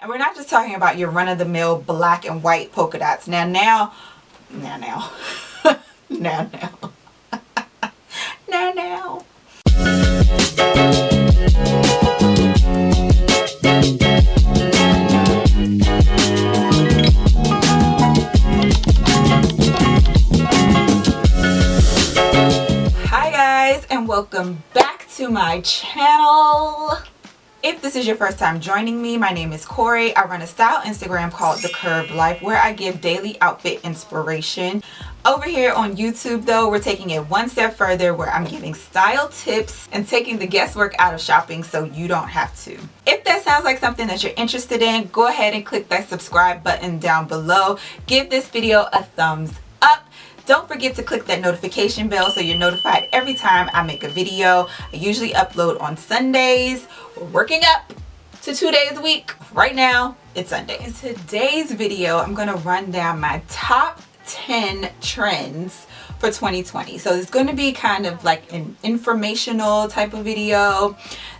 And we're not just talking about your run-of-the-mill black and white polka dots. Now, now. Hi guys, and welcome back to my channel. If this is your first time joining me, my name is Corey. I run a style Instagram called The Curved Life where I give daily outfit inspiration. Over here on YouTube though, we're taking it one step further where I'm giving style tips and taking the guesswork out of shopping so you don't have to. If that sounds like something that you're interested in, go ahead and click that subscribe button down below. Give this video a thumbs up. Don't forget to click that notification bell so you're notified every time I make a video. I usually upload on Sundays. We're working up to 2 days a week. Right now, it's Sunday. In today's video, I'm going to run down my top 10 trends for 2020. So it's going to be kind of like an informational type of video.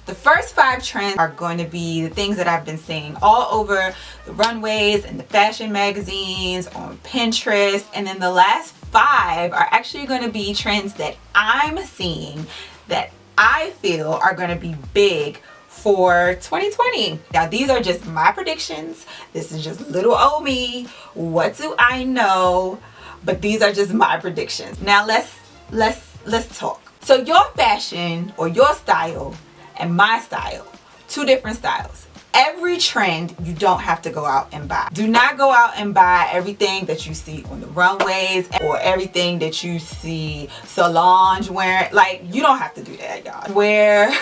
The first 5 trends are going to be the things that I've been seeing all over the runways and the fashion magazines, on Pinterest, and then the last 5 are actually going to be trends that I'm seeing that I feel are going to be big for 2020. Now these are just my predictions. This is just little old me. What do I know? But these are just my predictions. Now let's talk. So your fashion or your style and my style, 2 different styles. Every trend you don't have to go out and buy. Do not go out and buy everything that you see on the runways or everything that you see Solange wearing. Like, you don't have to do that, y'all. Wear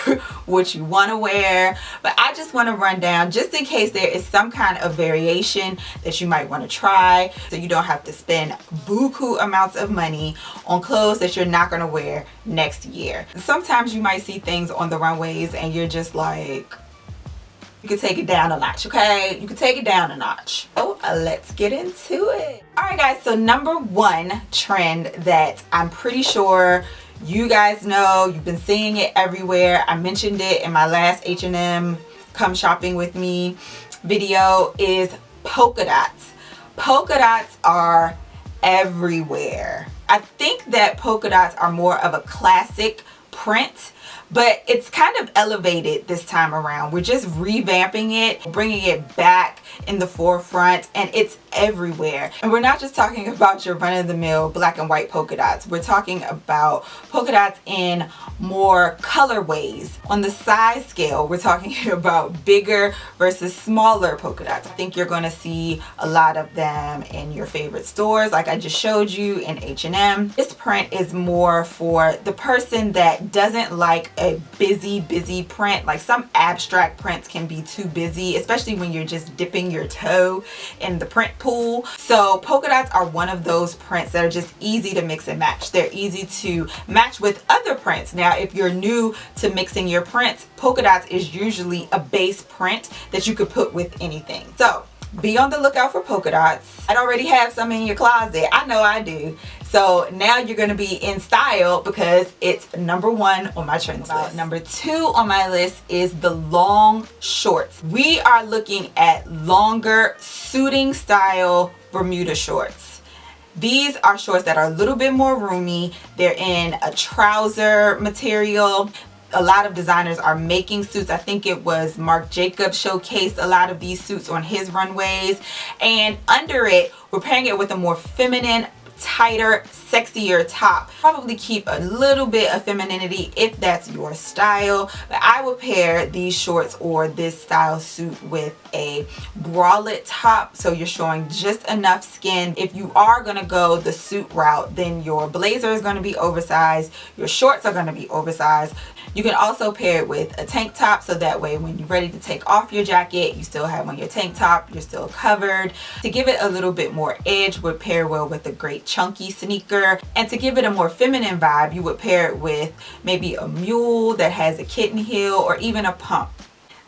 what you want to wear. But I just want to run down just in case there is some kind of variation that you might want to try, so you don't have to spend buku amounts of money on clothes that you're not going to wear next year. Sometimes you might see things on the runways and you're just like, you can take it down a notch, okay? You can take it down a notch. Oh, let's get into it. All right, guys, so number 1 trend that I'm pretty sure you guys know, you've been seeing it everywhere. I mentioned it in my last H&M Come Shopping With Me video, is polka dots. Polka dots are everywhere. I think that polka dots are more of a classic print, but it's kind of elevated this time around. We're just revamping it, bringing it back in the forefront, and it's everywhere. And we're not just talking about your run-of-the-mill black and white polka dots. We're talking about polka dots in more colorways. On the size scale, we're talking about bigger versus smaller polka dots. I think you're going to see a lot of them in your favorite stores, like I just showed you in H&M. This print is more for the person that doesn't like a busy print. Like, some abstract prints can be too busy, especially when you're just dipping your toe in the print pool. So polka dots are one of those prints that are just easy to mix and match. They're easy to match with other prints. Now, if you're new to mixing your prints, polka dots is usually a base print that you could put with anything. So be on the lookout for polka dots. I'd already have some in your closet. I know I do. So now you're going to be in style because it's number 1 on my trends list. Number 2 on my list is the long shorts. We are looking at longer suiting style Bermuda shorts. These are shorts that are a little bit more roomy. They're in a trouser material. A lot of designers are making suits. I think it was Marc Jacobs showcased a lot of these suits on his runways. And under it, we're pairing it with a more feminine, tighter, sexier top. Probably keep a little bit of femininity if that's your style, but I would pair these shorts or this style suit with a bralette top, so you're showing just enough skin. If you are going to go the suit route, then your blazer is going to be oversized, your shorts are going to be oversized. You can also pair it with a tank top, so that way when you're ready to take off your jacket, you still have on your tank top, you're still covered. To give it a little bit more edge, would pair well with a great chunky sneaker. And to give it a more feminine vibe, you would pair it with maybe a mule that has a kitten heel or even a pump.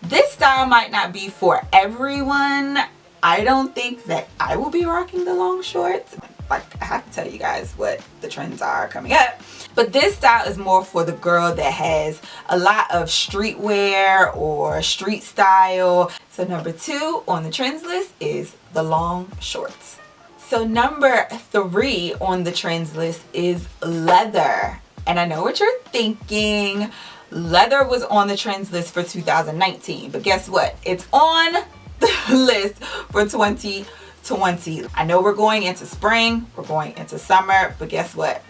This style might not be for everyone. I don't think that I will be rocking the long shorts. like I have to tell you guys what the trends are coming up. But this style is more for the girl that has a lot of streetwear or street style. So number 2 on the trends list is the long shorts. So number 3 on the trends list is leather. And I know what you're thinking. Leather was on the trends list for 2019. But guess what? It's on the list for 2020. I know we're going into spring. We're going into summer. But guess what?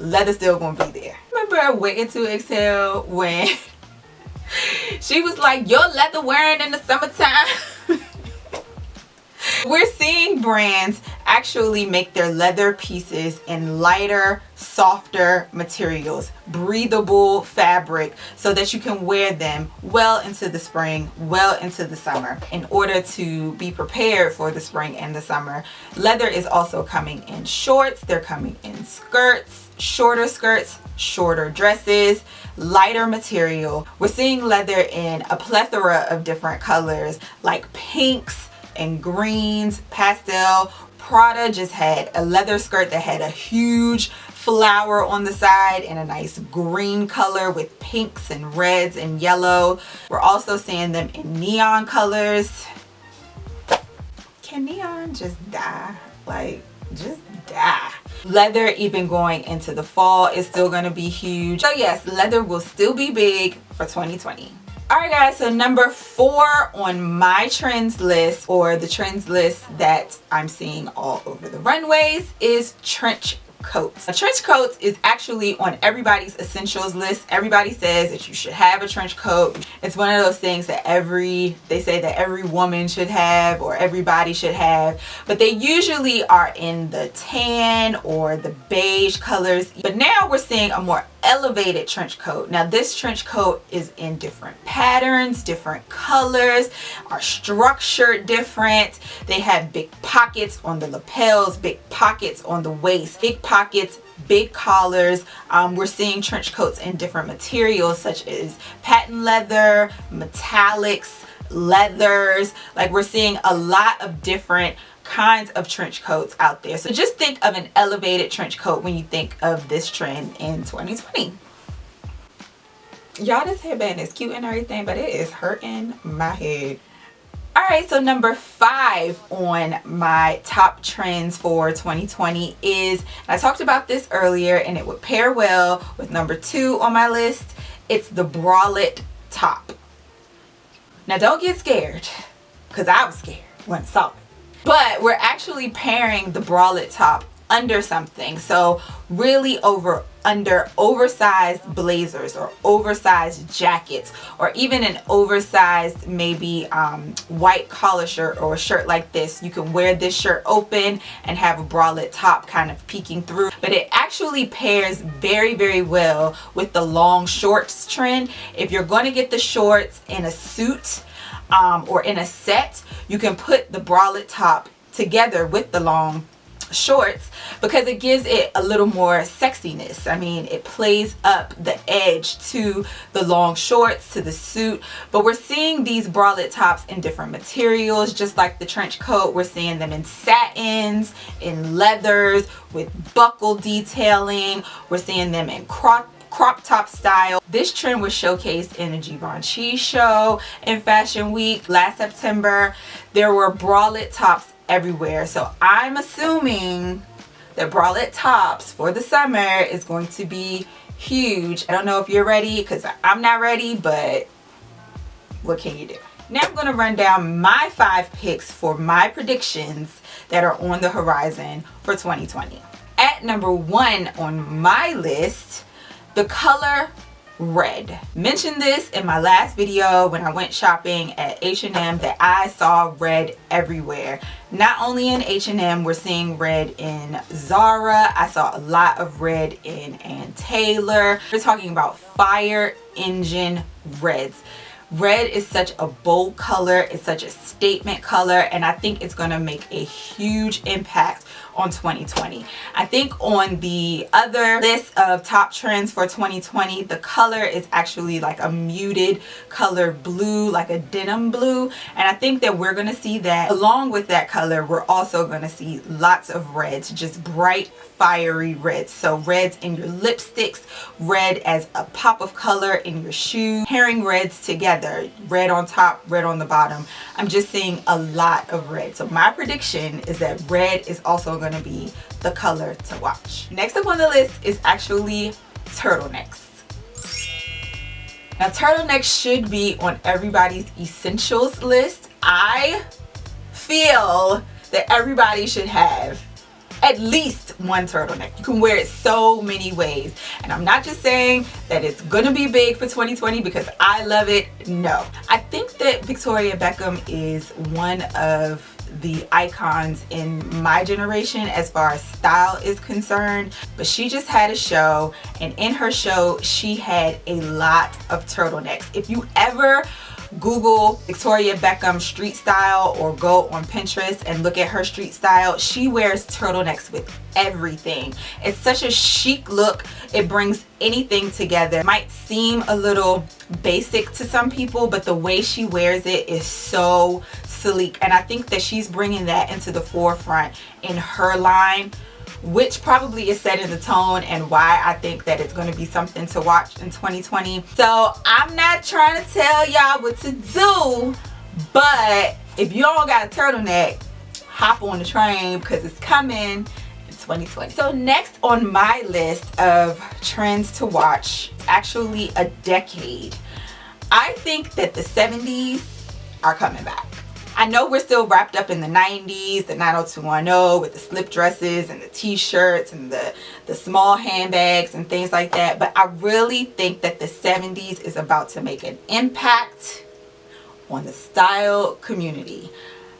Leather's still going to be there. Remember Waiting to Exhale when she was like, "Your leather wearing in the summertime?" We're seeing brands actually make their leather pieces in lighter, softer materials, breathable fabric, so that you can wear them well into the spring, well into the summer. In order to be prepared for the spring and the summer, leather is also coming in shorts. They're coming in skirts, shorter dresses, lighter material. We're seeing leather in a plethora of different colors like pinks and greens, pastel. Prada just had a leather skirt that had a huge flower on the side and a nice green color with pinks and reds and yellow. We're also seeing them in neon colors. Can neon just die? Like, just die. Leather, even going into the fall, is still going to be huge. So yes, leather will still be big for 2020. Alright guys, so number 4 on my trends list, or the trends list that I'm seeing all over the runways, is trench coats. A trench coat is actually on everybody's essentials list. Everybody says that you should have a trench coat. It's one of those things that they say that every woman should have, or everybody should have, but they usually are in the tan or the beige colors. But now we're seeing a more elevated trench coat. Now this trench coat is in different patterns, different colors, are structured different. They have big pockets on the lapels, big pockets on the waist, big pockets, big collars. We're seeing trench coats in different materials such as patent leather, metallics, leathers. Like, we're seeing a lot of different kinds of trench coats out there. So just think of an elevated trench coat when you think of this trend in 2020. Y'all, this headband is cute and everything, but it is hurting my head. Alright, so number 5 on my top trends for 2020 is, and I talked about this earlier and it would pair well with number 2 on my list, it's the bralette top. Now don't get scared, because I was scared when I saw it. But we're actually pairing the bralette top under something. So really under oversized blazers or oversized jackets, or even an oversized maybe white collar shirt or a shirt like this. You can wear this shirt open and have a bralette top kind of peeking through. But it actually pairs very, very well with the long shorts trend. If you're going to get the shorts in a suit or in a set, you can put the bralette top together with the long shorts because it gives it a little more sexiness. I mean, it plays up the edge to the long shorts, to the suit. But we're seeing these bralette tops in different materials, just like the trench coat. We're seeing them in satins, in leathers, with buckle detailing. We're seeing them in crop top style. This trend was showcased in the Givenchy show in Fashion Week last September. There were bralette tops everywhere. So I'm assuming that bralette tops for the summer is going to be huge. I don't know if you're ready, because I'm not ready, but what can you do? Now I'm going to run down my 5 picks for my predictions that are on the horizon for 2020. At number 1 on my list, the color red. Mentioned this in my last video when I went shopping at H&M that I saw red everywhere. Not only in H&M, we're seeing red in Zara. I saw a lot of red in Ann Taylor. We're talking about fire engine reds. Red is such a bold color. It's such a statement color, and I think it's going to make a huge impact on 2020. I think on the other list of top trends for 2020, the color is actually like a muted color blue, like a denim blue. And I think that we're going to see that. Along with that color, we're also going to see lots of reds, just bright, fiery reds. So reds in your lipsticks, red as a pop of color in your shoes, pairing reds together, red on top, red on the bottom. I'm just seeing a lot of red. So my prediction is that red is also going to be the color to watch. Next up on the list is actually turtlenecks. Now turtlenecks should be on everybody's essentials list. I feel that everybody should have at least one turtleneck. You can wear it so many ways. And I'm not just saying that it's gonna be big for 2020 because I love it. No. I think that Victoria Beckham is one of the icons in my generation as far as style is concerned. But she just had a show, and in her show she had a lot of turtlenecks. If you ever Google Victoria Beckham street style or go on Pinterest and look at her street style, she wears turtlenecks with everything. It's such a chic look. It brings anything together. It might seem a little basic to some people, but the way she wears it is so sleek. And I think that she's bringing that into the forefront in her line, which probably is setting the tone and why I think that it's going to be something to watch in 2020. So I'm not trying to tell y'all what to do, but if you don't got a turtleneck, hop on the train because it's coming in 2020. So next on my list of trends to watch, actually a decade. I think that the 70s are coming back. I know we're still wrapped up in the 90s, the 90210 with the slip dresses and the t-shirts and the small handbags and things like that, but I really think that the 70s is about to make an impact on the style community.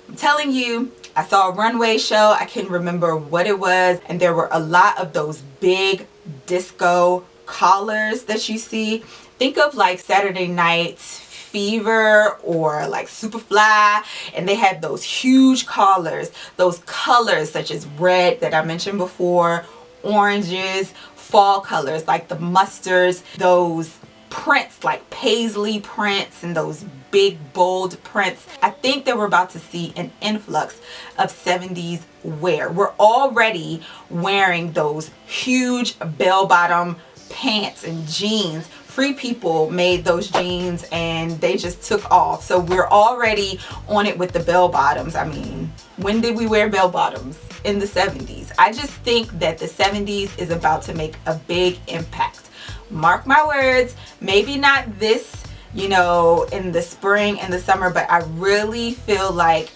I'm telling you, I saw a runway show, I can't remember what it was, and there were a lot of those big disco collars that you see. Think of like Saturday Night's Fever or like Superfly, and they had those huge collars, those colors such as red that I mentioned before, oranges, fall colors like the mustards, those prints like paisley prints and those big bold prints. I think that we're about to see an influx of 70s wear. We're already wearing those huge bell-bottom pants and jeans. Free People made those jeans and they just took off. So we're already on it with the bell bottoms. I mean, when did we wear bell bottoms? In the 70s. I just think that the 70s is about to make a big impact. Mark my words, maybe not this, you know, in the spring and the summer, but I really feel like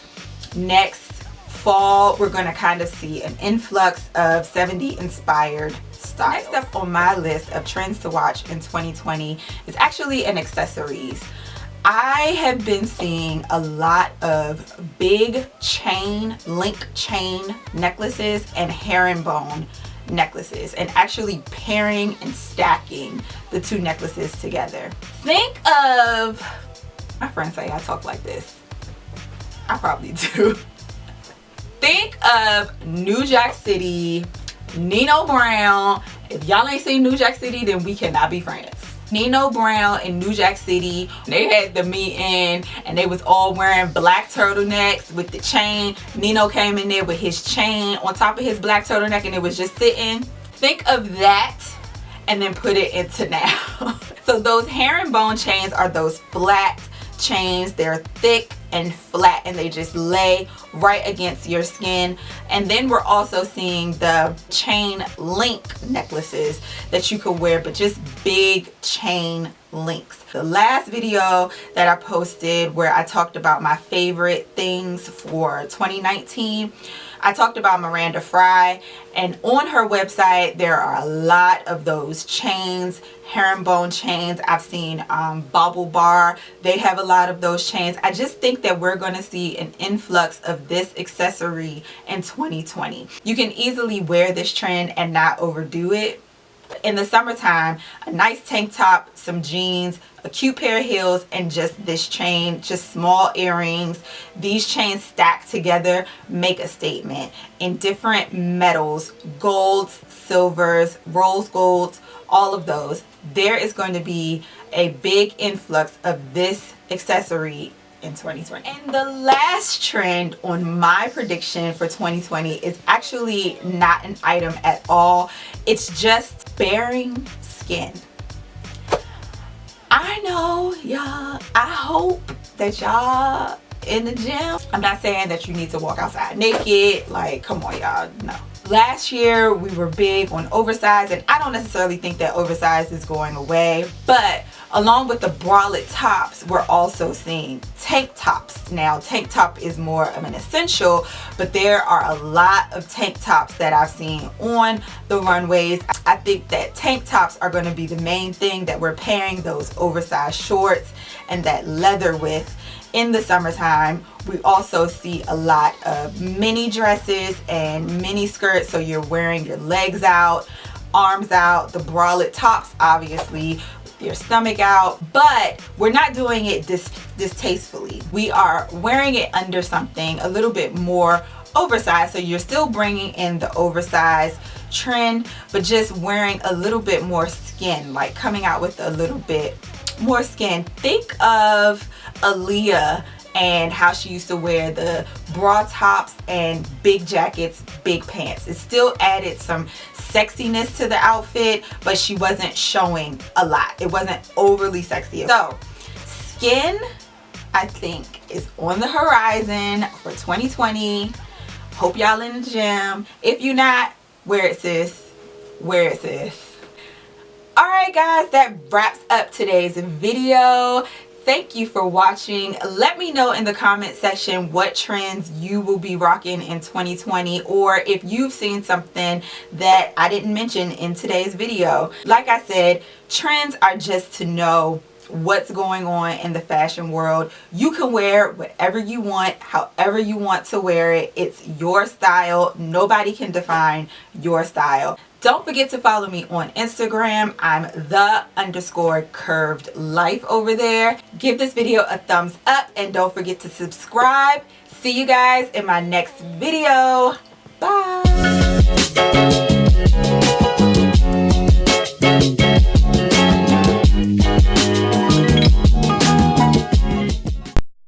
next fall we're going to kind of see an influx of 70 inspired style. Next up on my list of trends to watch in 2020 is actually an accessories. I have been seeing a lot of big chain, link chain necklaces and herringbone necklaces, and actually pairing and stacking the two necklaces together. Think of, my friends say I talk like this. I probably do. Think of New Jack City, Nino Brown. If y'all ain't seen New Jack City, then we cannot be friends. Nino Brown in New Jack City, they had the meeting and they was all wearing black turtlenecks with the chain. Nino came in there with his chain on top of his black turtleneck and it was just sitting. Think of that and then put it into now. So those herringbone chains are those flat chains. They're thick and flat and they just lay right against your skin. And then we're also seeing the chain link necklaces that you could wear, but just big chain links. The last video that I posted where I talked about my favorite things for 2019, I talked about Miranda Fry, and on her website there are a lot of those chains, herringbone chains. I've seen Bobble Bar, they have a lot of those chains. I just think that we're going to see an influx of this accessory in 2020. You can easily wear this trend and not overdo it. In the summertime, a nice tank top, some jeans, a cute pair of heels, and just this chain, just small earrings. These chains stacked together make a statement in different metals, golds, silvers, rose golds, all of those. There is going to be a big influx of this accessory in 2020. And the last trend on my prediction for 2020 is actually not an item at all. It's just bearing skin. I know y'all, I hope that y'all in the gym. I'm not saying that you need to walk outside naked, like come on y'all, no. Last year we were big on oversized, and I don't necessarily think that oversized is going away, but along with the bralette tops, we're also seeing tank tops. Now, tank top is more of an essential, but there are a lot of tank tops that I've seen on the runways. I think that tank tops are going to be the main thing that we're pairing those oversized shorts and that leather with in the summertime. We also see a lot of mini dresses and mini skirts, so you're wearing your legs out, arms out, the bralette tops obviously, your stomach out, but we're not doing it distastefully. We are wearing it under something a little bit more oversized, so you're still bringing in the oversized trend, but just wearing a little bit more skin, like coming out with a little bit more skin. Think of Aaliyah and how she used to wear the bra tops and big jackets, big pants. It still added some sexiness to the outfit, but she wasn't showing a lot. It wasn't overly sexy. So skin, I think, is on the horizon for 2020. Hope y'all in the gym. If you're not, wear it sis, wear it sis. Alright guys, that wraps up today's video. Thank you for watching. Let me know in the comment section what trends you will be rocking in 2020, or if you've seen something that I didn't mention in today's video. Like I said, trends are just to know what's going on in the fashion world. You can wear whatever you want, however you want to wear it. It's your style. Nobody can define your style. Don't forget to follow me on Instagram. I'm _curved life over there. Give this video a thumbs up and don't forget to subscribe. See you guys in my next video.